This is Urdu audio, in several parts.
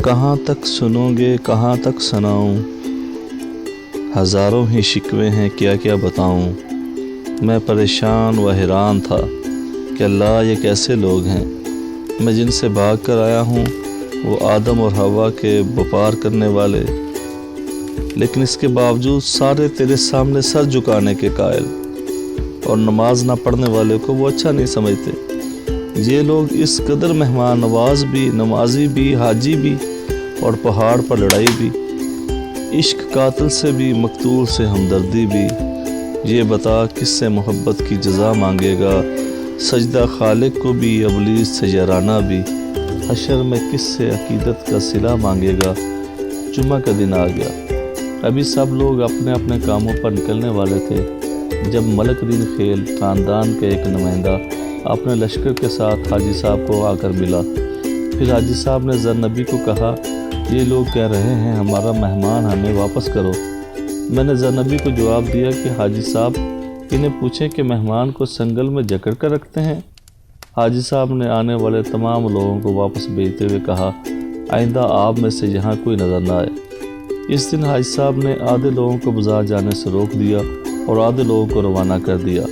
کہاں تک سنو گے کہاں تک سناؤں، ہزاروں ہی شکوے ہیں کیا کیا بتاؤں۔ میں پریشان و حیران تھا کہ اللہ یہ کیسے لوگ ہیں، میں جن سے بھاگ کر آیا ہوں وہ آدم اور حوا کے وپار کرنے والے، لیکن اس کے باوجود سارے تیرے سامنے سر جھکانے کے قائل، اور نماز نہ پڑھنے والے کو وہ اچھا نہیں سمجھتے۔ یہ لوگ اس قدر مہمان نواز بھی، نمازی بھی، حاجی بھی اور پہاڑ پر لڑائی بھی، عشق قاتل سے بھی، مقتول سے ہمدردی بھی۔ یہ بتا کس سے محبت کی جزا مانگے گا، سجدہ خالق کو بھی، ابلیس سے یارانہ بھی۔ حشر میں کس سے عقیدت کا صلہ مانگے گا۔ جمعہ کا دن آ گیا، ابھی سب لوگ اپنے اپنے کاموں پر نکلنے والے تھے جب ملک دین خیل خاندان کا ایک نمائندہ اپنے لشکر کے ساتھ حاجی صاحب کو آ کر ملا۔ پھر حاجی صاحب نے زرنبی کو کہا، یہ لوگ کہہ رہے ہیں ہمارا مہمان ہمیں واپس کرو۔ میں نے زرنبی کو جواب دیا کہ حاجی صاحب انہیں پوچھیں کہ مہمان کو سنگل میں جکڑ کر رکھتے ہیں۔ حاجی صاحب نے آنے والے تمام لوگوں کو واپس بھیجتے ہوئے کہا، آئندہ آپ میں سے یہاں کوئی نظر نہ آئے۔ اس دن حاجی صاحب نے آدھے لوگوں کو بازار جانے سے روک دیا اور آدھے لوگوں کو روانہ کر دیا۔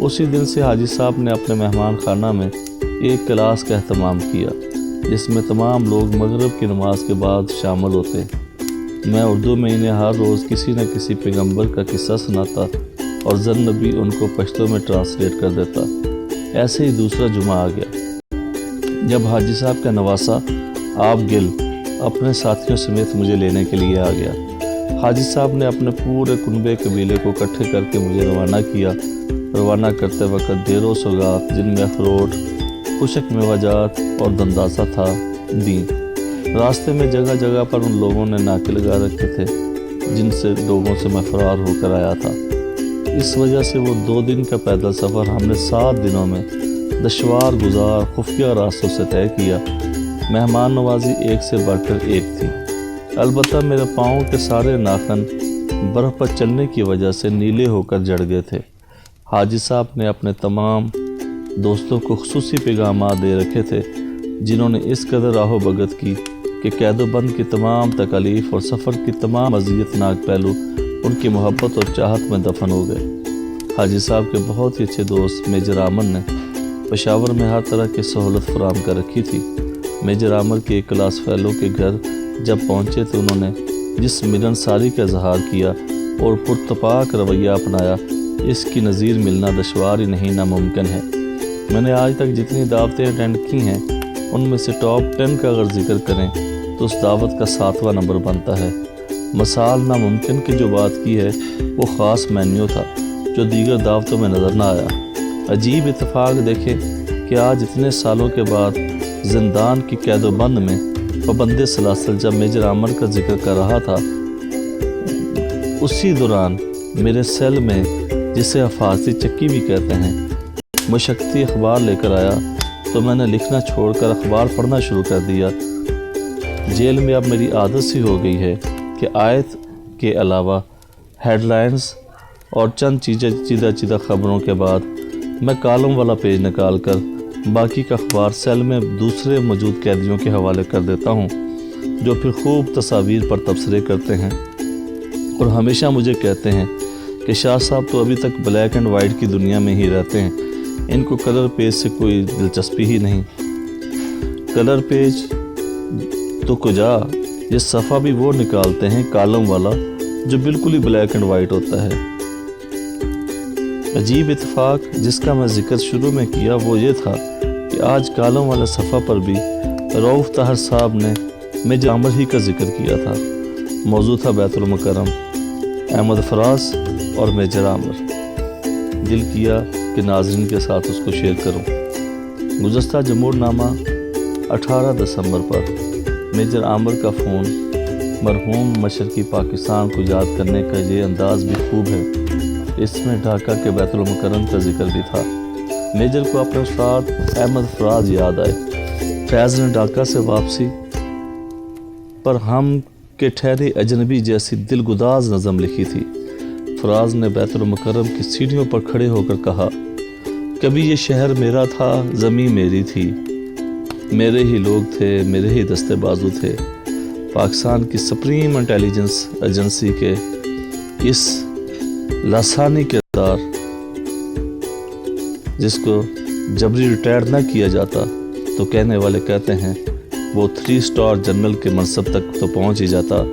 اسی دن سے حاجی صاحب نے اپنے مہمان خانہ میں ایک کلاس کا اہتمام کیا جس میں تمام لوگ مغرب کی نماز کے بعد شامل ہوتے۔ میں اردو میں انہیں ہر روز کسی نہ کسی پیغمبر کا قصہ سناتا اور زرنبی ان کو پشتو میں ٹرانسلیٹ کر دیتا۔ ایسے ہی دوسرا جمعہ آ گیا جب حاجی صاحب کا نواسہ آپ گل اپنے ساتھیوں سمیت مجھے لینے کے لیے آ گیا۔ حاجی صاحب نے اپنے پورے کنبے قبیلے کو اکٹھے کر کے مجھے روانہ کیا۔ روانہ کرتے وقت دیر و سوغات جن میں اخروٹ، خشک میوہ جات اور دنداسہ تھا دیں۔ راستے میں جگہ جگہ پر ان لوگوں نے ناکے لگا رکھے تھے جن سے لوگوں سے میں فرار ہو کر آیا تھا۔ اس وجہ سے وہ 2 دن کا پیدل سفر ہم نے 7 دنوں میں دشوار گزار خفیہ راستوں سے طے کیا۔ مہمان نوازی ایک سے بڑھ کر ایک تھی، البتہ میرے پاؤں کے سارے ناخن برف پر چلنے کی وجہ سے نیلے ہو کر جڑ گئے تھے۔ حاجی صاحب نے اپنے تمام دوستوں کو خصوصی پیغامات دے رکھے تھے جنہوں نے اس قدر آہ و بھگت کی کہ قید و بند کی تمام تکالیف اور سفر کی تمام اذیت ناک پہلو ان کی محبت اور چاہت میں دفن ہو گئے۔ حاجی صاحب کے بہت ہی اچھے دوست میجر عامر نے پشاور میں ہر طرح کی سہولت فراہم کر رکھی تھی۔ میجر عامر کے ایک کلاس فیلو کے گھر جب پہنچے تو انہوں نے جس ملن ساری کا اظہار کیا اور پرتپاک رویہ اپنایا، اس کی نظیر ملنا دشوار ہی نہیں ناممکن ہے۔ میں نے آج تک جتنی دعوتیں اٹینڈ کی ہیں ان میں سے ٹاپ 10 کا اگر ذکر کریں تو اس دعوت کا 7واں نمبر بنتا ہے۔ مثال ناممکن کی جو بات کی ہے وہ خاص مینیو تھا جو دیگر دعوتوں میں نظر نہ آیا۔ عجیب اتفاق دیکھے کہ آج اتنے سالوں کے بعد زندان کی قید و بند میں پابند سلاسل جب میجر عامر کا ذکر کر رہا تھا، اسی دوران میرے سیل میں جسے حفاظتی چکی بھی کہتے ہیں مشقتی اخبار لے کر آیا تو میں نے لکھنا چھوڑ کر اخبار پڑھنا شروع کر دیا۔ جیل میں اب میری عادت سی ہو گئی ہے کہ آیت کے علاوہ ہیڈ لائنز اور چند چیدہ خبروں کے بعد میں کالم والا پیج نکال کر باقی کا اخبار سیل میں دوسرے موجود قیدیوں کے حوالے کر دیتا ہوں جو پھر خوب تصاویر پر تبصرے کرتے ہیں اور ہمیشہ مجھے کہتے ہیں کہ شاہ صاحب تو ابھی تک بلیک اینڈ وائٹ کی دنیا میں ہی رہتے ہیں، ان کو کلر پیج سے کوئی دلچسپی ہی نہیں۔ کلر پیج تو کجا، یہ صفحہ بھی وہ نکالتے ہیں کالم والا جو بالکل ہی بلیک اینڈ وائٹ ہوتا ہے۔ عجیب اتفاق جس کا میں ذکر شروع میں کیا وہ یہ تھا کہ آج کالم والے صفحہ پر بھی رؤف طاہر صاحب نے میجر عامر ہی کا ذکر کیا تھا۔ موضوع تھا بیت المکرم، احمد فراز اور میجر عامر۔ دل کیا کہ ناظرین کے ساتھ اس کو شیئر کروں۔ گزشتہ جمہور نامہ 18 دسمبر پر میجر عامر کا فون مرحوم مشرقی پاکستان کو یاد کرنے کا یہ انداز بھی خوب ہے۔ اس میں ڈھاکہ کے بیت المکرم کا ذکر بھی تھا۔ میجر کو اپنے استاد احمد فراز یاد آئے۔ فیض نے ڈھاکہ سے واپسی پر ہم کے ٹھہرے اجنبی جیسی دل گداز نظم لکھی تھی۔ فراز نے بیت المکرم کی سیڑھیوں پر کھڑے ہو کر کہا، کبھی یہ شہر میرا تھا، زمین میری تھی، میرے ہی لوگ تھے، میرے ہی دستے بازو تھے، پاکستان کی سپریم انٹیلیجنس ایجنسی کے اس لسانی کردار جس کو جبری ریٹائر نہ کیا جاتا تو کہنے والے کہتے ہیں وہ 3 اسٹار جنرل کے منصب تک تو پہنچ ہی جاتا۔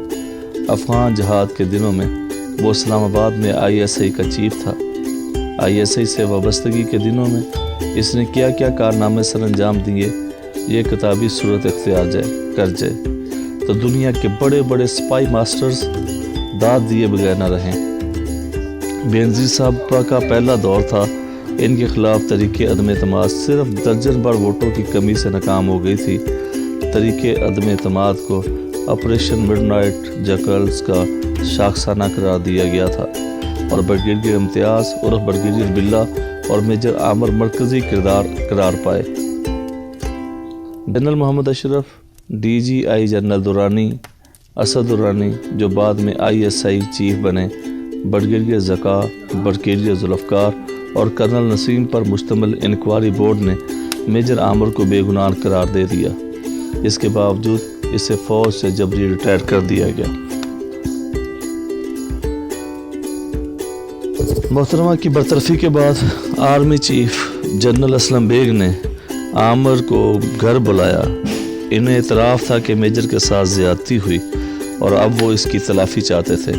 افغان جہاد کے دنوں میں وہ اسلام آباد میں ISI کا چیف تھا۔ ISI سے وابستگی کے دنوں میں اس نے کیا کیا کارنامے سر انجام دیے یہ کتابی صورت اختیار کر جائے تو دنیا کے بڑے بڑے سپائی ماسٹرز داد دیے بغیر نہ رہیں۔ بینظیر صاحب کا پہلا دور تھا، ان کے خلاف تحریک عدم اعتماد صرف درجن بھر ووٹوں کی کمی سے ناکام ہو گئی تھی۔ تحریک عدم اعتماد کو آپریشن مڈ نائٹ جیکلز کا شاخسانہ قرار دیا گیا تھا اور بریگیڈیئر امتیاز عرف بریگیڈیئر بلّہ اور میجر عامر مرکزی کردار قرار پائے۔ جنرل محمد اشرف، DGI جنرل درانی، اسد درانی جو بعد میں ISI چیف بنے، بریگیڈیئر ذکا، بریگیڈیئر ذوالفقار اور کرنل نسیم پر مشتمل انکوائری بورڈ نے میجر عامر کو بے گناہ قرار دے دیا۔ اس کے باوجود اسے فوج سے جبری ریٹائر کر دیا گیا۔ محترمہ کی برطرفی کے بعد army chief general Aslam Beg نے عامر کو گھر بلایا۔ انہیں اعتراف تھا کہ میجر کے ساتھ زیادتی ہوئی اور اب وہ اس کی تلافی چاہتے تھے۔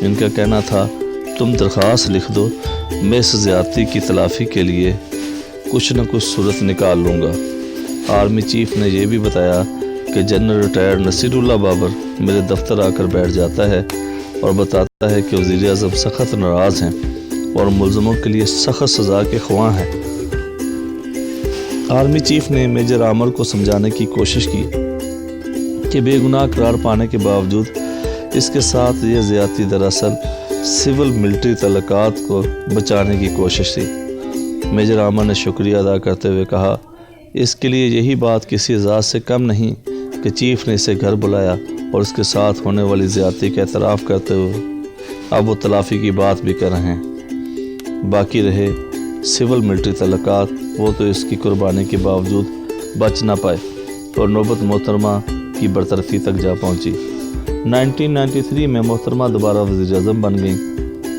ان کا کہنا تھا تم درخواست لکھ دو، میں اس زیادتی کی تلافی کے لیے کچھ نہ کچھ صورت نکال لوں گا۔ آرمی چیف نے یہ بھی بتایا کہ جنرل ریٹائر نصیر اللہ بابر میرے دفتر آ کر بیٹھ جاتا ہے اور بتاتا ہے کہ وزیر اعظم سخت ناراض ہیں اور ملزموں کے لیے سخت سزا کے خواہاں ہیں۔ آرمی چیف نے میجر عامر کو سمجھانے کی کوشش کی کہ بے گناہ قرار پانے کے باوجود اس کے ساتھ یہ زیادتی دراصل سول ملٹری تعلقات کو بچانے کی کوشش تھی۔ میجر عامر نے شکریہ ادا کرتے ہوئے کہا اس کے لیے یہی بات کسی اعزاز سے کم نہیں کہ چیف نے اسے گھر بلایا اور اس کے ساتھ ہونے والی زیادتی کا اعتراف کرتے ہوئے اب وہ تلافی کی بات بھی کر رہے ہیں۔ باقی رہے سول ملٹری تعلقات، وہ تو اس کی قربانی کے باوجود بچ نہ پائے اور نوبت محترمہ کی برطرفی تک جا پہنچی۔ 1993 میں محترمہ دوبارہ وزیر اعظم بن گئیں۔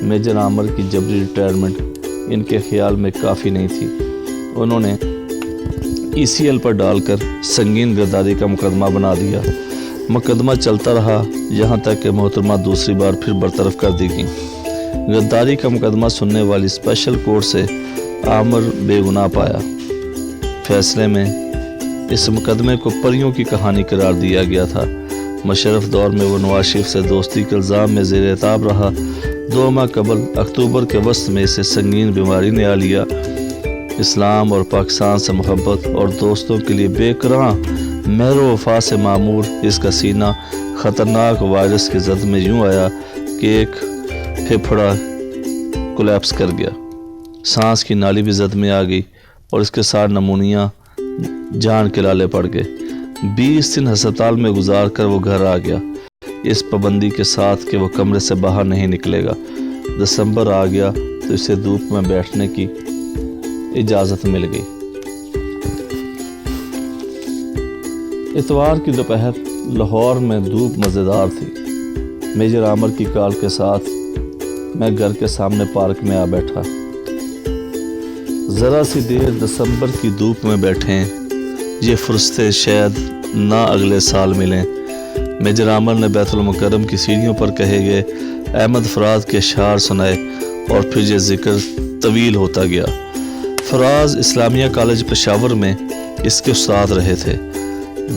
میجر عامر کی جبری ریٹائرمنٹ ان کے خیال میں کافی نہیں تھی۔ انہوں نے ECL پر ڈال کر سنگین غداری کا مقدمہ بنا دیا۔ مقدمہ چلتا رہا یہاں تک کہ محترمہ دوسری بار پھر برطرف کر دی گئیں۔ غداری کا مقدمہ سننے والی اسپیشل کورٹ سے عامر بے گناہ پایا۔ فیصلے میں اس مقدمے کو پریوں کی کہانی قرار دیا گیا تھا۔ مشرف دور میں وہ نواز شریف سے دوستی کے الزام میں زیر اعتاب رہا۔ 2 ماہ قبل اکتوبر کے وسط میں اسے سنگین بیماری نے آ لیا۔ اسلام اور پاکستان سے محبت اور دوستوں کے لیے بے کران مہر و وفا سے معمور اس کا سینہ خطرناک وائرس کے زد میں یوں آیا کہ ایک پھیپھڑا کولیپس کر گیا۔ سانس کی نالی بھی زد میں آ گئی اور اس کے ساتھ نمونیا جان کے لالے پڑ گئے۔ 20 دن ہسپتال میں گزار کر وہ گھر آ گیا، اس پابندی کے ساتھ کہ وہ کمرے سے باہر نہیں نکلے گا۔ دسمبر آ گیا تو اسے دھوپ میں بیٹھنے کی اجازت مل گئی۔ اتوار کی دوپہر لاہور میں دھوپ مزیدار تھی۔ میجر عامر کی کال کے ساتھ میں گھر کے سامنے پارک میں آ بیٹھا۔ ذرا سی دیر دسمبر کی دھوپ میں بیٹھیں، یہ فرصتیں شاید نہ اگلے سال ملیں۔ میجر عامر نے بیت المکرم کی سیڑھیوں پر کہے گئے احمد فراز کے اشعار سنائے اور پھر یہ ذکر طویل ہوتا گیا۔ فراز اسلامیہ کالج پشاور میں اس کے استاد رہے تھے۔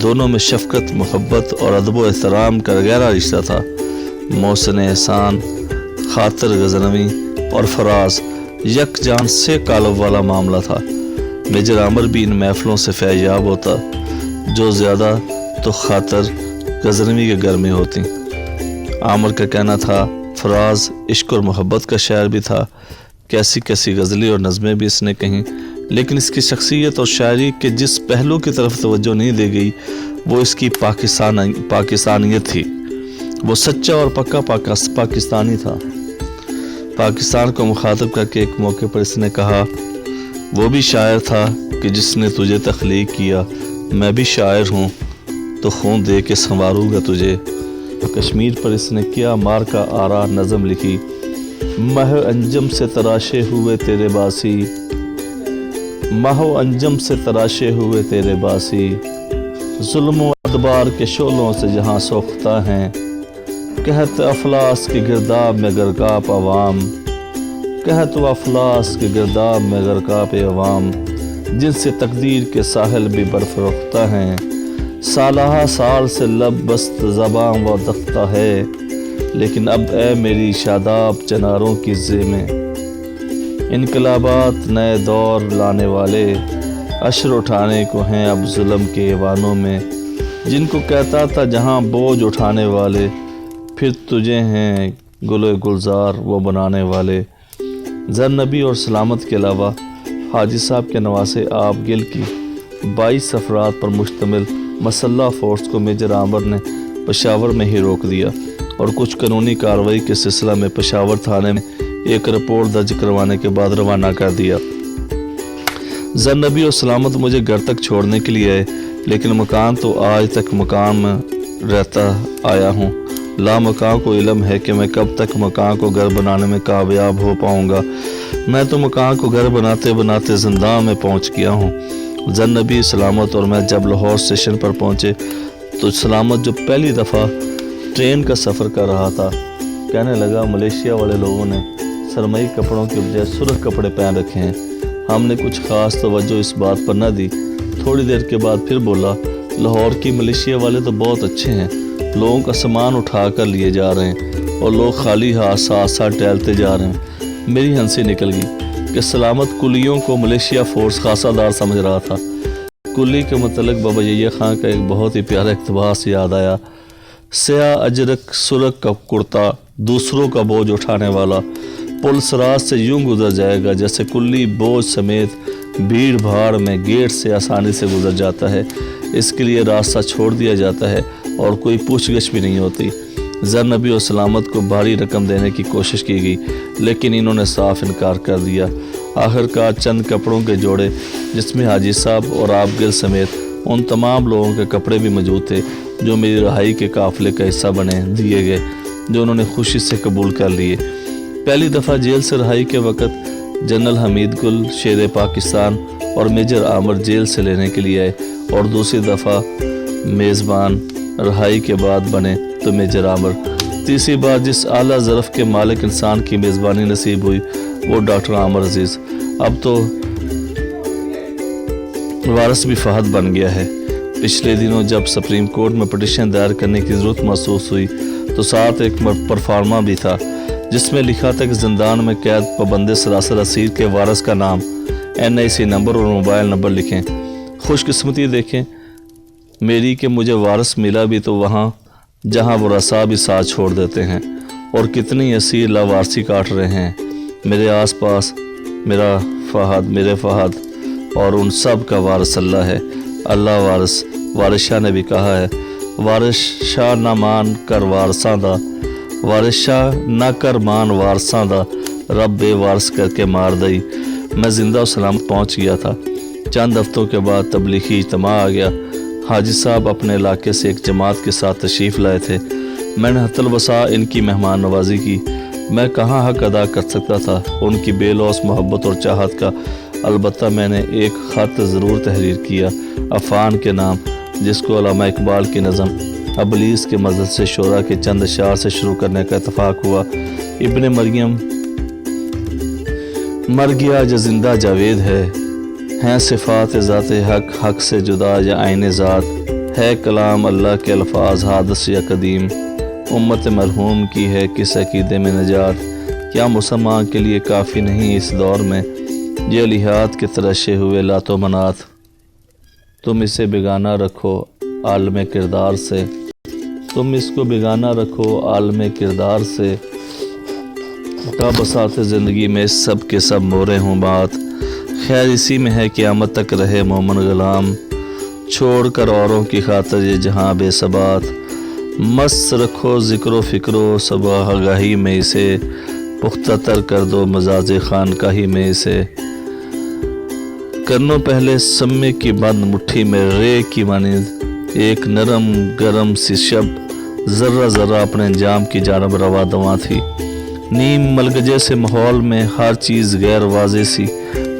دونوں میں شفقت، محبت اور ادب و احترام کا گہرا رشتہ تھا۔ محسن احسان، خاطر غزنوی اور فراز یک جان سے کالب والا معاملہ تھا۔ میجر عامر بھی ان محفلوں سے فیضیاب ہوتا، جو زیادہ تو خاطر غزنوی کے گھر میں ہوتی۔ عامر کا کہنا تھا فراز عشق اور محبت کا شاعر بھی تھا۔ کیسی کیسی غزلیں اور نظمیں بھی اس نے کہیں، لیکن اس کی شخصیت اور شاعری کے جس پہلو کی طرف توجہ نہیں دی گئی وہ اس کی پاکستانیت تھی۔ وہ سچا اور پکا پاکستانی تھا۔ پاکستان کو مخاطب کر کے ایک موقع پر اس نے کہا وہ بھی شاعر تھا کہ جس نے تجھے تخلیق کیا، میں بھی شاعر ہوں تو خون دے کے سنواروں گا تجھے۔ کشمیر پر اس نے کیا مار کا آرا نظم لکھی، مہ انجم سے تراشے ہوئے تیرے باسی، مہ انجم سے تراشے ہوئے تیرے باسی، ظلم و ادبار کے شعلوں سے جہاں سوختہ ہیں، کہت افلاس کے گرداب میں غرقاب عوام، کہت و افلاس کے گرداب میں غرقاب عوام، جن سے تقدیر کے ساحل بھی برف رختہ ہیں، سالہ سال سے لب بست زباں و دختہ ہے، لیکن اب اے میری شاداب چناروں کی زے میں، انقلابات نئے دور لانے والے، عشر اٹھانے کو ہیں اب ظلم کے ایوانوں میں، جن کو کہتا تھا جہاں بوجھ اٹھانے والے، پھر تجھے ہیں گل و گلزار وہ بنانے والے۔ زر نبی اور سلامت کے علاوہ حاجی صاحب کے نواسے آپ گل کی 22 افراد پر مشتمل مسلح فورس کو میجر عامر نے پشاور میں ہی روک دیا اور کچھ قانونی کارروائی کے سلسلہ میں پشاور تھانے میں ایک رپورٹ درج کروانے کے بعد روانہ کر دیا۔ زر نبی اور سلامت مجھے گھر تک چھوڑنے کے لیے آئے، لیکن مکان تو آج تک مکان میں رہتا آیا ہوں۔ لا مکان کو علم ہے کہ میں کب تک مکان کو گھر بنانے میں کامیاب ہو پاؤں گا۔ میں تو مکان کو گھر بناتے بناتے زندان میں پہنچ گیا ہوں۔ زر نبی، سلامت اور میں جب لاہور اسٹیشن پر پہنچے تو سلامت جو پہلی دفعہ ٹرین کا سفر کر رہا تھا کہنے لگا، ملیشیا والے لوگوں نے سرمئی کپڑوں کے بجائے سرخ کپڑے پہن رکھے ہیں۔ ہم نے کچھ خاص توجہ اس بات پر نہ دی۔ تھوڑی دیر کے بعد پھر بولا، لاہور کی ملیشیا والے تو بہت اچھے ہیں، لوگوں کا سامان اٹھا کر لیے جا رہے ہیں اور لوگ خالی ہاتھ ساتھ ساتھ ٹہلتے جا رہے ہیں۔ میری ہنسی نکل گئی کہ سلامت کلیوں کو ملیشیا فورس خاصا دار سمجھ رہا تھا۔ کلی کے متعلق بابا یحییٰ خان کا ایک بہت ہی پیارا اقتباس یاد آیا، سیاہ اجرک سرخ کا کرتا، دوسروں کا بوجھ اٹھانے والا، پل سرات سے یوں گزر جائے گا جیسے کلی بوجھ سمیت بھیڑ بھاڑ میں گیٹ سے آسانی سے گزر جاتا ہے۔ اس کے لیے راستہ چھوڑ دیا جاتا ہے اور کوئی پوچھ گچھ بھی نہیں ہوتی۔ زر نبی اور سلامت کو بھاری رقم دینے کی کوشش کی گئی، لیکن انہوں نے صاف انکار کر دیا۔ آخرکار چند کپڑوں کے جوڑے، جس میں حاجی صاحب اور آپ گل سمیت ان تمام لوگوں کے کپڑے بھی موجود تھے جو میری رہائی کے قافلے کا حصہ بنے، دیے گئے، جو انہوں نے خوشی سے قبول کر لیے۔ پہلی دفعہ جیل سے رہائی کے وقت جنرل حمید گل شیر پاکستان اور میجر عامر جیل سے لینے کے لیے آئے، اور دوسری دفعہ میزبان رہائی کے بعد بنے تو میجر عامر۔ تیسری بار جس اعلیٰ ظرف کے مالک انسان کی میزبانی نصیب ہوئی وہ ڈاکٹر عامر عزیز۔ اب تو وارث بھی فہد بن گیا ہے۔ پچھلے دنوں جب سپریم کورٹ میں پٹیشن دائر کرنے کی ضرورت محسوس ہوئی تو ساتھ ایک پرفارما بھی تھا جس میں لکھا تھا کہ زندان میں قید پابند سراسر اسیر کے وارث کا نام، NIC نمبر اور موبائل نمبر لکھیں۔ خوش قسمتی دیکھیں میری کہ مجھے وارث ملا بھی تو وہاں جہاں وہ رسا بھی ساتھ چھوڑ دیتے ہیں، اور کتنی اسیر لاوارسی کاٹ رہے ہیں میرے آس پاس۔ میرا فہد، میرے فہد اور ان سب کا وارث اللہ ہے۔ اللہ وارث شاہ نے بھی کہا ہے، وارث شاہ نہ مان کر وارثاں دا، وارث شاہ نہ کر مان وارثاں دا، رب بے وارث کر کے مار دئی۔ میں زندہ و سلامت پہنچ گیا تھا۔ چند ہفتوں کے بعد تبلیغی اجتماع آ گیا۔ حاجی صاحب اپنے علاقے سے ایک جماعت کے ساتھ تشریف لائے تھے۔ میں نے حت الوسع ان کی مہمان نوازی کی۔ میں کہاں حق ادا کر سکتا تھا ان کی بے لوث محبت اور چاہت کا، البتہ میں نے ایک خط ضرور تحریر کیا عفان کے نام، جس کو علامہ اقبال کی نظم ابلیس کے مزد سے شعراء کے چند اشعار سے شروع کرنے کا اتفاق ہوا۔ ابن مریم مر گیا جو زندہ جاوید ہے، ہیں صفات ذات حق حق سے جدا یا عین ذات، ہے کلام اللہ کے الفاظ حادث یا قدیم، امت مرحوم کی ہے کس عقیدے میں نجات، کیا مسلمان کے لیے کافی نہیں اس دور میں یہ الہات کے ترشے ہوئے لات و منات، تم اسے بیگانہ رکھو عالم کردار سے، تم اس کو بیگانہ رکھو عالم کردار سے، کا بساط زندگی میں سب کے سب مورے ہوں بات، خیر اسی میں ہے قیامت تک رہے مومن غلام، چھوڑ کر اوروں کی خاطر یہ جہاں بے ثبات، مست رکھو ذکر و فکر و صبح گاہی میں اسے، پختہ تر کر دو مزاج خانقاہی میں اسے، کرنو پہلے سمے کی بند مٹھی میں رے کی مانند، ایک نرم گرم سی شب ذرہ ذرہ اپنے انجام کی جانب روا دواں تھی۔ نیم ملگجے سے ماحول میں ہر چیز غیر واضح سی،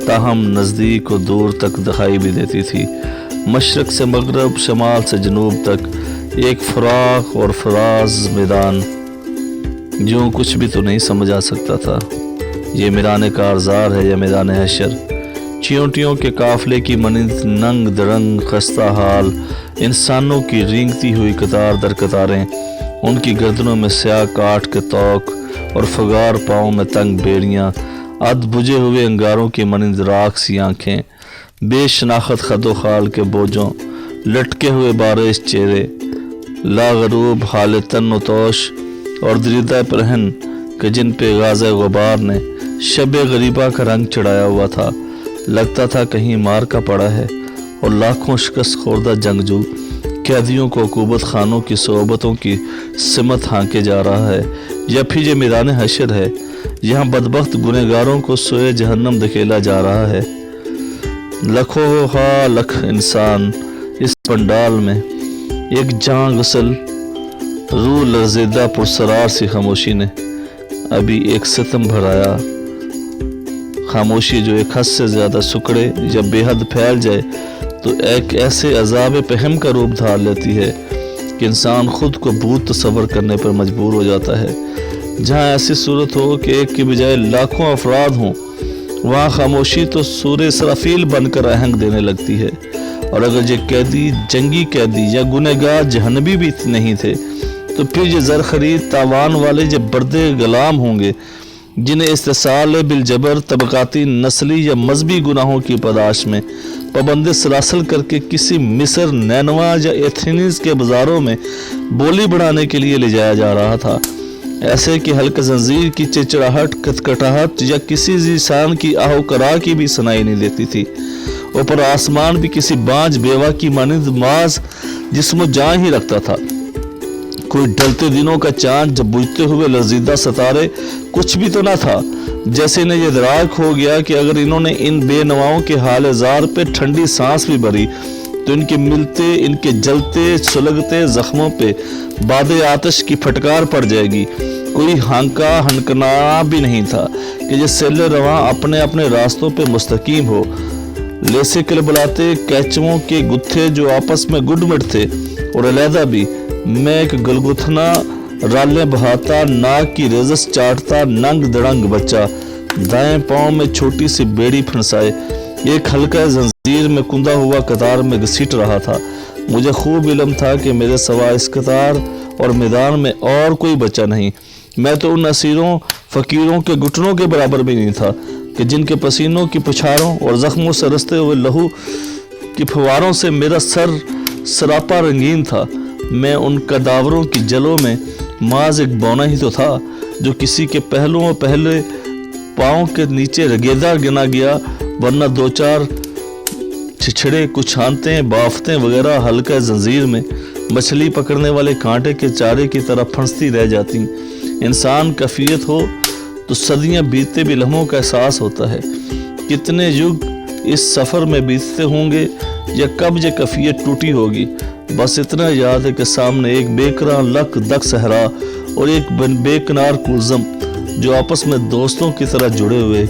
تاہم نزدیک و دور تک دکھائی بھی دیتی تھی۔ مشرق سے مغرب، شمال سے جنوب تک ایک فراخ اور فراز میدان، جو کچھ بھی تو نہیں سمجھ آ سکتا تھا یہ میدان کارزار ہے یا میدان حشر۔ چیونٹیوں کے قافلے کی مانند ننگ درنگ خستہ حال انسانوں کی رینگتی ہوئی قطار در قطاریں، ان کی گردنوں میں سیاہ کاٹ کے توق اور فگار پاؤں میں تنگ بیڑیاں، اد بجھے ہوئے انگاروں کی مانند راکھ سی آنکھیں، بے شناخت خد و خال کے بوجھوں، لٹکے ہوئے بارش چہرے، لاغروب حال تن و توش اور دریدہ پرہن کہ جن پہ غازہ غبار نے شب غریبہ کا رنگ چڑھایا ہوا تھا۔ لگتا تھا کہیں مار کا پڑا ہے اور لاکھوں شکست خوردہ جنگجو قیدیوں کو عقوبت خانوں کی صحبتوں کی سمت ہانکے جا رہا ہے، یا پھر یہ میدان حشر ہے یہاں بدبخت گنہگاروں کو سوئے جہنم دھکیلا جا رہا ہے۔ لکھوں ہا لکھ انسان اس پنڈال میں، ایک جاں غسل روح لرزیدہ پرسرار سی خاموشی نے ابھی ایک ستم بھرایا۔ خاموشی جو ایک حد سے زیادہ سکڑے یا بے حد پھیل جائے تو ایک ایسے عذاب پہم کا روپ دھار لیتی ہے کہ انسان خود کو بھوت تصور کرنے پر مجبور ہو جاتا ہے۔ جہاں ایسی صورت ہو کہ ایک کے بجائے لاکھوں افراد ہوں، وہاں خاموشی تو سور اسرافیل بن کر آہنگ دینے لگتی ہے۔ اور اگر یہ قیدی جنگی قیدی یا گنہگار جہنمی بھی نہیں تھے تو پھر یہ زر خرید تاوان والے یہ بردے غلام ہوں گے جنہیں استحصال بالجبر طبقاتی نسلی یا مذہبی گناہوں کی پاداش میں پابند سلاسل کر کے کسی مصر، نینوا یا ایتھنز کے بازاروں میں بولی بڑھانے کے لیے لے جایا جا رہا تھا۔ ایسے کہ حلق زنجیر کی چچڑاہٹ، کٹکٹاہٹ یا کسی انسان کی آہو کرا کی بھی سنائی نہیں دیتی تھی۔ اوپر آسمان بھی کسی بانج بیوہ کی مانند ماز جسم و جان ہی رکھتا تھا۔ کوئی ڈلتے دنوں کا چاند جب بجھتے ہوئے لرزیدہ ستارے کچھ بھی تو نہ تھا۔ جیسے انہیں یہ ادراک ہو گیا کہ اگر انہوں نے ان بے نواؤں کے حال زار پہ ٹھنڈی سانس بھی بھری تو ان کے ملتے، ان کے جلتے سلگتے زخموں پہ باد آتش کی پھٹکار پڑ جائے گی۔ کوئی ہانکا ہنکنا بھی نہیں تھا کہ یہ سیل رواں اپنے اپنے راستوں پہ مستقیم ہو۔ لیسے کلبلاتے کیچووں کے گتھے جو آپس میں گڈ مٹ تھے اور علیحدہ بھی، میں ایک گلگتھنا رالیں بہاتا، ناک کی ریزس چاٹتا ننگ دڑنگ بچہ دائیں پاؤں میں چھوٹی سی بیڑی پھنسائے ایک ہلکا زنجیر میں کندہ ہوا قطار میں گھسیٹ رہا تھا۔ مجھے خوب علم تھا کہ میرے سوا اس قطار اور میدان میں اور کوئی بچہ نہیں۔ میں تو ان اسیروں فقیروں کے گھٹنوں کے برابر بھی نہیں تھا کہ جن کے پسینوں کی پچھاروں اور زخموں سے رستے ہوئے لہو کی پھواروں سے میرا سر سراپا رنگین تھا۔ میں ان کداوروں کی جلوں میں ماز ایک بونا ہی تو تھا جو کسی کے پہلوؤں پہلے پاؤں کے نیچے رگیدہ گنا گیا، ورنہ دو چار چھچڑے، کچھ ہانتیں، بافتیں وغیرہ ہلکا زنجیر میں مچھلی پکڑنے والے کانٹے کے چارے کی طرح پھنستی رہ جاتی۔ انسان کفیت ہو تو صدیاں بیتتے بھی لمحوں کا احساس ہوتا ہے۔ کتنے یگ اس سفر میں بیتتے ہوں گے یا کب یہ کفیت ٹوٹی ہوگی۔ بس اتنا یاد ہے کہ سامنے ایک بے کراں لک دک صحرا اور ایک بے کنار کلزم جو آپس میں دوستوں کی طرح جڑے ہوئے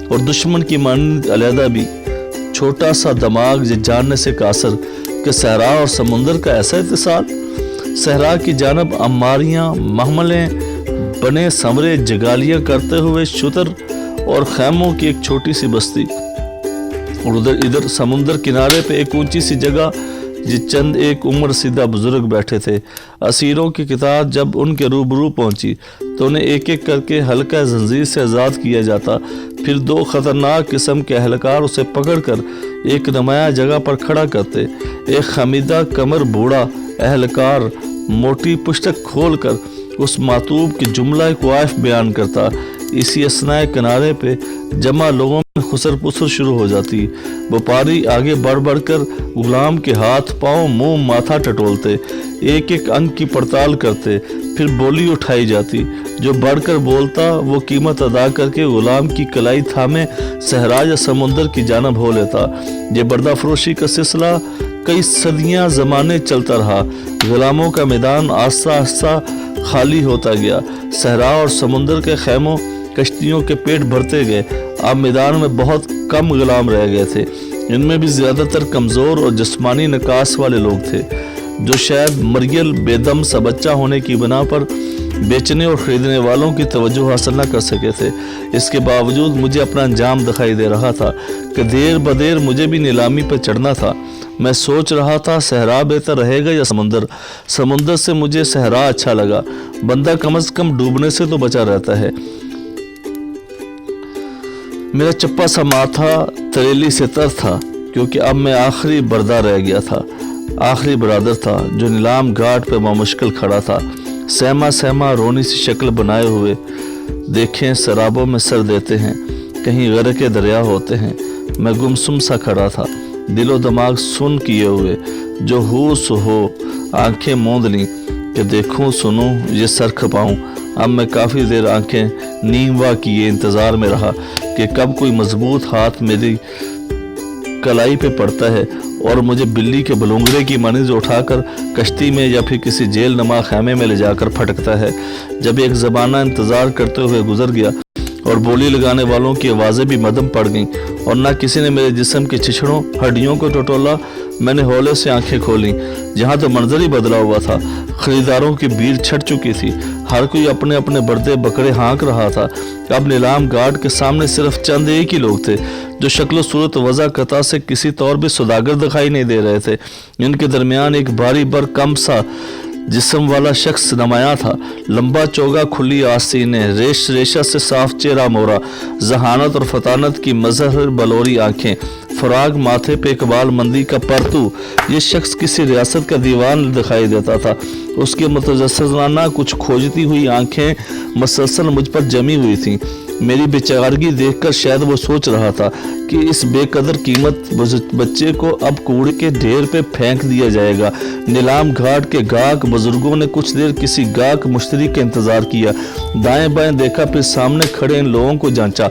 اور دشمن کی مانند علیحدہ بھی۔ چھوٹا سا دماغ یہ جاننے سے قاصر کہ صحرا اور سمندر کا ایسا اتصال۔ صحرا کی جانب اماریاں، محملیں، بنے سمرے جگالیاں کرتے ہوئے شتر اور خیموں کی ایک چھوٹی سی بستی، اور ادھر سمندر کنارے پہ ایک اونچی سی جگہ جس چند ایک عمر سیدھا بزرگ بیٹھے تھے۔ اسیروں کی قطار جب ان کے روبرو پہنچی تو انہیں ایک ایک کر کے ہلکا زنجیر سے آزاد کیا جاتا، پھر دو خطرناک قسم کے اہلکار اسے پکڑ کر ایک نمایاں جگہ پر کھڑا کرتے۔ ایک خمیدہ کمر بوڑھا اہلکار موٹی پشتک کھول کر اس معتوب کی جملہ کوائف بیان کرتا۔ اسی اثناء کنارے پہ جمع لوگوں میں خسر پسر شروع ہو جاتی۔ وپاری آگے بڑھ بڑھ کر غلام کے ہاتھ پاؤں منہ ماتھا ٹٹولتے، ایک ایک انگ کی پڑتال کرتے، پھر بولی اٹھائی جاتی۔ جو بڑھ کر بولتا وہ قیمت ادا کر کے غلام کی کلائی تھامے صحرا یا سمندر کی جانب ہو لیتا۔ یہ بردہ فروشی کا سلسلہ کئی صدیاں زمانے چلتا رہا۔ غلاموں کا میدان آہستہ آہستہ خالی ہوتا گیا۔ صحرا اور سمندر کے خیموں کشتیوں کے پیٹ بھرتے گئے۔ اب میدان میں بہت کم غلام رہ گئے تھے۔ ان میں بھی زیادہ تر کمزور اور جسمانی نکاس والے لوگ تھے، جو شاید مریل بے دم سا بچہ ہونے کی بنا پر بیچنے اور خریدنے والوں کی توجہ حاصل نہ کر سکے تھے۔ اس کے باوجود مجھے اپنا انجام دکھائی دے رہا تھا کہ دیر بدیر مجھے بھی نیلامی پر چڑھنا تھا۔ میں سوچ رہا تھا صحرا بہتر رہے گا یا سمندر۔ سمندر سے مجھے صحرا اچھا لگا۔ بندہ کم از کم ڈوبنے سے تو بچا رہتا ہے۔ میرا چپا سا ماتھا تریلی سے تر تھا، کیونکہ اب میں آخری بردہ رہ گیا تھا، آخری برادر تھا جو نیلام گھاٹ پہ بامشکل کھڑا تھا، سہما سہما رونی سی شکل بنائے ہوئے۔ دیکھیں سرابوں میں سر دیتے ہیں، کہیں غرق دریا ہوتے ہیں۔ میں گمسم سا کھڑا تھا، دل و دماغ سن کیے ہوئے، جو ہو سو ہو، آنکھیں موند لیں کہ دیکھوں سنوں یہ سر کھپاؤں۔ اب میں کافی دیر آنکھیں نیم وا کیے انتظار میں رہا کہ کب کوئی مضبوط ہاتھ میری کلائی پہ پڑتا ہے اور مجھے بلی کے بلونگرے کی مانند اٹھا کر کشتی میں یا پھر کسی جیل نما خیمے میں لے جا کر پھٹکتا ہے۔ جب ایک زمانہ انتظار کرتے ہوئے گزر گیا اور بولی لگانے والوں کی آوازیں بھی مدھم پڑ گئیں اور نہ کسی نے میرے جسم کے چھچڑوں ہڈیوں کو ٹٹولا، میں نے ہولے سے آنکھیں کھولیں۔ جہاں تو منظر ہی بدلا ہوا تھا، خریداروں کی بھیڑ چھٹ چکی تھی، ہر کوئی اپنے اپنے بردے بکرے ہانک رہا تھا۔ اب نیلام گھاٹ کے سامنے صرف چند ایک ہی لوگ تھے، جو شکل و صورت وضع قطع سے کسی طور بھی سوداگر دکھائی نہیں دے رہے تھے۔ ان کے درمیان ایک بھاری بر کم سا جسم والا شخص نمایاں تھا، لمبا چوگا، کھلی آستینیں، ریش ریشہ سے صاف چہرہ مورا، ذہانت اور فطانت کی مظہر بلوری آنکھیں، فراغ ماتھے پہ اقبال مندی کا پرتو۔ یہ شخص کسی ریاست کا دیوان دکھائی دیتا تھا۔ اس کے متجسسانہ کچھ کھوجتی ہوئی آنکھیں مسلسل مجھ پر جمی ہوئی تھیں۔ میری بےچارگی دیکھ کر شاید وہ سوچ رہا تھا کہ اس بے قدر قیمت بچے کو اب کوڑے کے ڈھیر پہ پھینک دیا جائے گا۔ نیلام گھاٹ کے گاہک بزرگوں نے کچھ دیر کسی گاہک مشتری کا انتظار کیا، دائیں بائیں دیکھا، پھر سامنے کھڑے ان لوگوں کو جانچا۔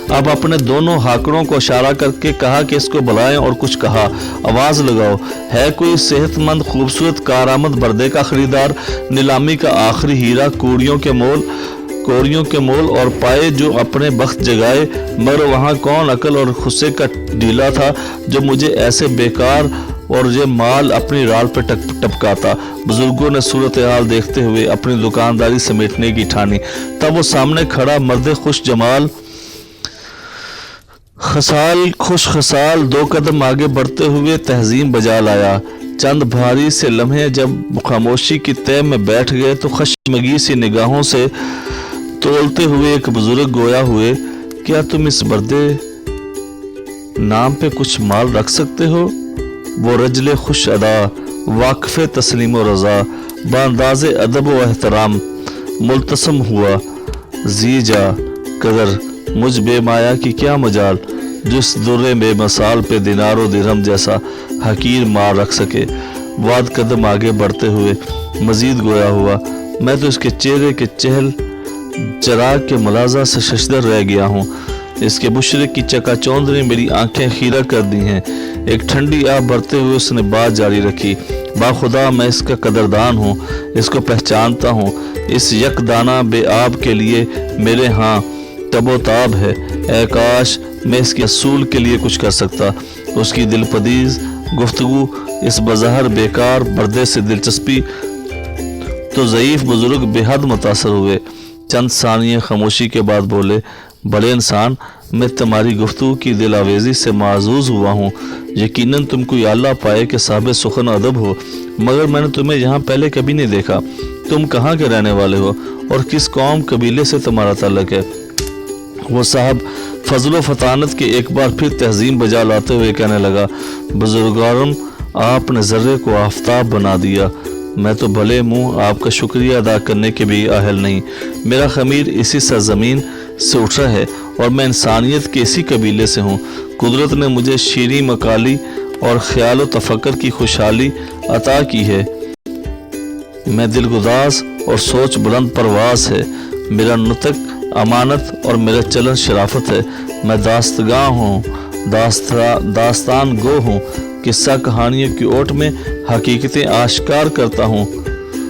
اب اپنے دونوں ہاکڑوں کو اشارہ کر کے کہا کہ اس کو بلائیں اور کچھ کہا، آواز لگاؤ، ہے کوئی صحت مند خوبصورت کارآمد بردے کا خریدار؟ نیلامی کا آخری ہیرا کوڑیوں کے مول اور پائے جو اپنے بخت جگائے، مگر وہاں کون عقل اور غصے کا ڈھیلا تھا جو مجھے ایسے بیکار اور یہ مال اپنی رال پہ ٹپکاتا۔ بزرگوں نے صورتحال دیکھتے ہوئے اپنی دکانداری سمیٹنے کی ٹھانی۔ تب وہ سامنے کھڑا مرد خوش جمال خوش خصال دو قدم آگے بڑھتے ہوئے تہظیم بجا لایا۔ چند بھاری سے لمحے جب خاموشی کی تہ میں بیٹھ گئے تو خشمگی سی نگاہوں سے تولتے ہوئے ایک بزرگ گویا ہوئے، کیا تم اس بردے نام پہ کچھ مال رکھ سکتے ہو؟ وہ رجل خوش ادا، واقف تسلیم و رضا، بانداز ادب و احترام ملتسم ہوا، زی جا قدر مجھ بے مایا کی کیا مجال، جس درے بے مثال پہ دینار و درہم جیسا حقیر مار رکھ سکے۔ واد قدم آگے بڑھتے ہوئے مزید گویا ہوا، میں تو اس کے چہرے کے چہل چراغ کے ملازہ سے ششدر رہ گیا ہوں۔ اس کے بشرے کی چکا چوند نے میری آنکھیں خیرہ کر دی ہیں۔ ایک ٹھنڈی آہ بھرتے ہوئے اس نے بات جاری رکھی، باخدا میں اس کا قدردان ہوں، اس کو پہچانتا ہوں۔ اس یک دانہ بے آب کے لیے میرے ہاں تب و تاب ہے، اے کاش میں اس کے اصول کے لیے کچھ کر سکتا۔ اس کی دل پدیز گفتگو اس بظاہر بیکار بردے سے دلچسپی تو ضعیف بزرگ بے حد متاثر ہوئے۔ چند ثانیے خاموشی کے بعد بولے، بڑے انسان، میں تمہاری گفتگو کی دل آویزی سے معزوز ہوا ہوں۔ یقیناً تم کوئی اعلیٰ پائے کے صاحب سخن ادب ہو، مگر میں نے تمہیں یہاں پہلے کبھی نہیں دیکھا۔ تم کہاں کے رہنے والے ہو اور کس قوم قبیلے سے تمہارا تعلق ہے؟ وہ صاحب فضل و فطانت کے ایک بار پھر تہظیم بجا لاتے ہوئے کہنے لگا، بزرگارم، آپ نے ذرے کو آفتاب بنا دیا۔ میں تو بھلے منہ آپ کا شکریہ ادا کرنے کے بھی اہل نہیں۔ میرا خمیر اسی سرزمین سے اٹھا ہے اور میں انسانیت کے اسی قبیلے سے ہوں۔ قدرت نے مجھے شیریں مکالی اور خیال و تفکر کی خوشحالی عطا کی ہے۔ میں دلگداز اور سوچ بلند پرواز ہے، میرا نطق امانت اور میرا چلن شرافت ہے، میں داستگاں ہوں، داستان گو ہوں، قصہ کہانیوں کی اوٹ میں حقیقتیں آشکار کرتا ہوں،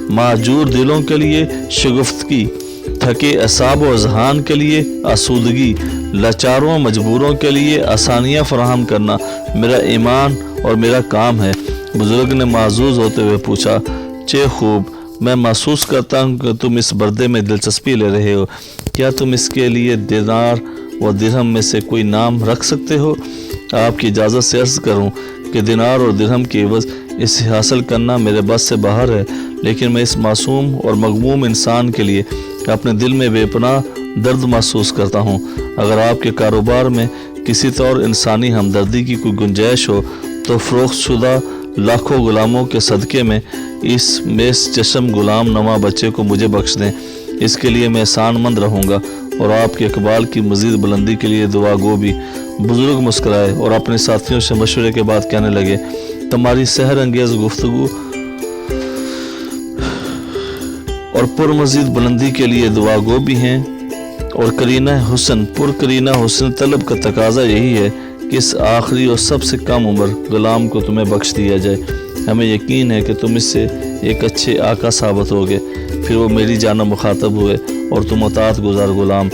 معجور دلوں کے لیے شگفتگی، تھکے اعصاب و اذہان کے لیے آسودگی، لاچاروں مجبوروں کے لیے آسانیاں فراہم کرنا میرا ایمان اور میرا کام ہے۔ بزرگ نے معزوز ہوتے ہوئے پوچھا، چے خوب، میں محسوس کرتا ہوں کہ تم اس بردے میں دلچسپی لے رہے ہو، کیا تم اس کے لیے دینار و درہم میں سے کوئی نام رکھ سکتے ہو؟ آپ کی اجازت سے عرض کروں کہ دینار اور درہم کی عوض اسے حاصل کرنا میرے بس سے باہر ہے، لیکن میں اس معصوم اور مغموم انسان کے لیے اپنے دل میں بے پناہ درد محسوس کرتا ہوں۔ اگر آپ کے کاروبار میں کسی طور انسانی ہمدردی کی کوئی گنجائش ہو تو فروخت شدہ لاکھوں غلاموں کے صدقے میں اس میس چشم غلام نما بچے کو مجھے بخش دیں، اس کے لیے میں احسان مند رہوں گا اور آپ کے اقبال کی مزید بلندی کے لیے دعا گو بھی۔ بزرگ مسکرائے اور اپنے ساتھیوں سے مشورے کے بعد کہنے لگے، تمہاری سحر انگیز گفتگو اور پر مزید بلندی کے لیے دعا گو بھی ہیں، اور کرینہ حسن طلب کا تقاضا یہی ہے کہ اس آخری اور سب سے کم عمر غلام کو تمہیں بخش دیا جائے۔ ہمیں یقین ہے کہ تم اس سے ایک اچھے آقا ثابت ہوگے۔ پھر وہ میری جانب مخاطب ہوئے، اور تم اطاعت گزار غلام۔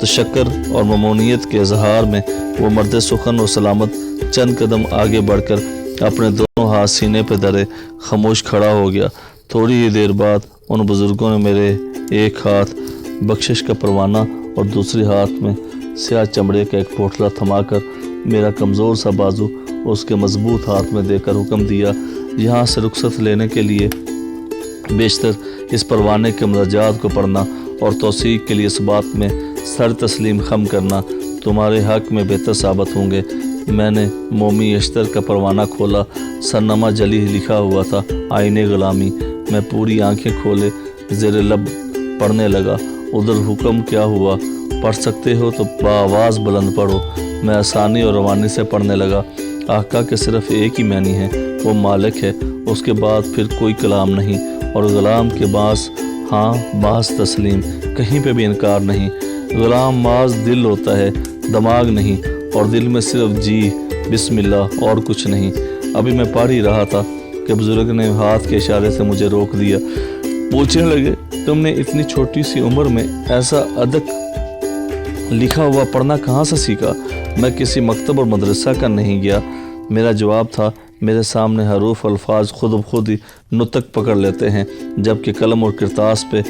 تشکر اور ممنونیت کے اظہار میں وہ مرد سخن اور سلامت چند قدم آگے بڑھ کر اپنے دونوں ہاتھ سینے پہ دھرے خاموش کھڑا ہو گیا۔ تھوڑی ہی دیر بعد ان بزرگوں نے میرے ایک ہاتھ بخشش کا پروانہ اور دوسرے ہاتھ میں سیاہ چمڑے کا ایک پوٹلا تھما کر میرا کمزور سا بازو اس کے مضبوط ہاتھ میں دے کر حکم دیا، یہاں سے رخصت لینے کے لیے بیشتر اس پروانے کے مدرجات کو پڑھنا اور توثیق کے لیے اس بات میں سر تسلیم خم کرنا تمہارے حق میں بہتر ثابت ہوں گے۔ میں نے مومی اشتر کا پروانہ کھولا، سرنامہ جلی لکھا ہوا تھا، آئین غلامی۔ میں پوری آنکھیں کھولے زیر لب پڑھنے لگا۔ ادھر حکم کیا ہوا، پڑھ سکتے ہو تو بآواز بلند پڑھو۔ میں آسانی اور روانی سے پڑھنے لگا۔ آقا کے صرف ایک ہی معنی ہے، وہ مالک ہے، اس کے بعد پھر کوئی کلام نہیں، اور غلام کے باس ہاں باس تسلیم، کہیں پہ بھی انکار نہیں۔ غلام ماز دل ہوتا ہے، دماغ نہیں، اور دل میں صرف جی بسم اللہ اور کچھ نہیں۔ ابھی میں پڑھ ہی رہا تھا کہ بزرگ نے ہاتھ کے اشارے سے مجھے روک دیا۔ پوچھنے لگے، تم نے اتنی چھوٹی سی عمر میں ایسا ادک لکھا ہوا پڑھنا کہاں سے سیکھا؟ میں کسی مکتب اور مدرسہ کا نہیں گیا۔ میرا جواب تھا، میرے سامنے حروف الفاظ خود بخود ہی نطق پکڑ لیتے ہیں، جبکہ قلم اور کرتاس پہ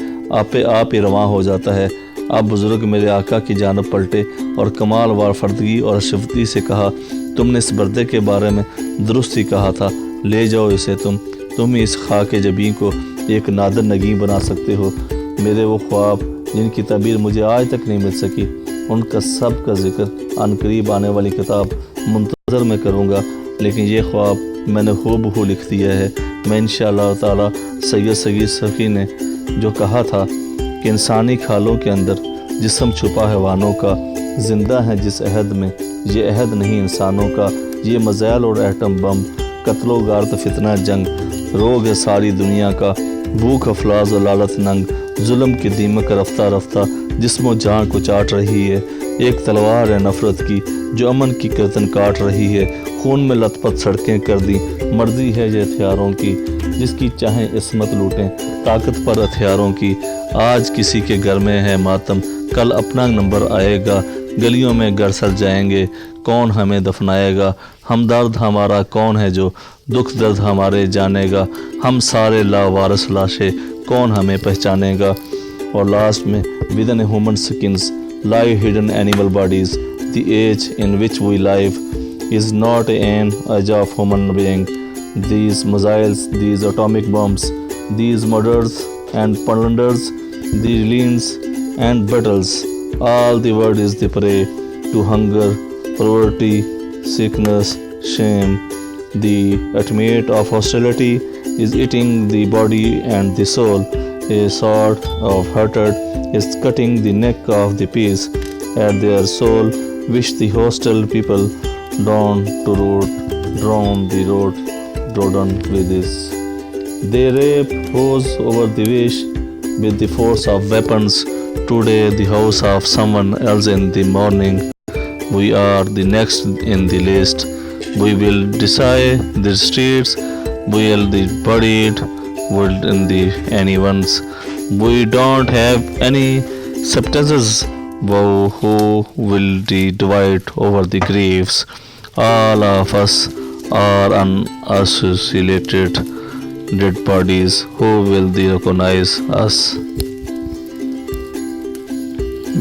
آپ ہی رواں ہو جاتا ہے۔ اب بزرگ میرے آقا کی جانب پلٹے اور کمال وار فردگی اور اشرفتی سے کہا، تم نے اس بردے کے بارے میں درست ہی کہا تھا، لے جاؤ اسے، تم ہی اس خاک جبیں کو ایک نادر نگیں بنا سکتے ہو۔ میرے وہ خواب جن کی تعبیر مجھے آج تک نہیں مل سکی، ان کا سب کا ذکر عن قریب آنے والی کتاب منتظر میں کروں گا، لیکن یہ خواب میں نے ہو بہو لکھ دیا ہے۔ میں انشاءاللہ تعالی سید صغیر سخی نے جو کہا تھا کہ انسانی کھالوں کے اندر جسم چھپا حیوانوں کا، زندہ ہیں جس عہد میں یہ عہد نہیں انسانوں کا، یہ مزائل اور ایٹم بم، قتل و غارت فتنہ جنگ، روگ ہے ساری دنیا کا، بھوک افلاز و لالت ننگ، ظلم کی دیمک رفتہ رفتہ جسم و جان کو چاٹ رہی ہے، ایک تلوار ہے نفرت کی جو امن کی گردن کاٹ رہی ہے، خون میں لت پت سڑکیں کر دی، مرضی ہے یہ ہتھیاروں کی جس کی چاہیں عصمت لوٹیں، طاقت پر ہتھیاروں کی۔ آج کسی کے گھر میں ہے ماتم، کل اپنا نمبر آئے گا، گلیوں میں گھر سر جائیں گے، کون ہمیں دفنائے گا؟ ہمدرد ہمارا کون ہے جو دکھ درد ہمارے جانے گا؟ ہم سارے لاوارث لاشیں، کون ہمیں پہچانے گا؟ اور لاسٹ میں within a human skins lie hidden animal bodies. The age in which we live is not an age of human being. These missiles, these atomic bombs, these murders and plunders, the liens and battles, all the world is the prey to hunger, poverty, sickness, shame. The ultimate of hostility is eating the body and the soul. A sword of hatred is cutting the neck of the peace at their soul. Wish the hostile people down to root, drown the road, rodden with this. They rape those over the wish with the force of weapons. Today, the house of someone else in the morning. We are the next in the list. We will decide the streets. We will the buried world in the anyone's. We don't have any substances. Who will divide over the graves? All of us are unassociated dead bodies. Who will recognize us?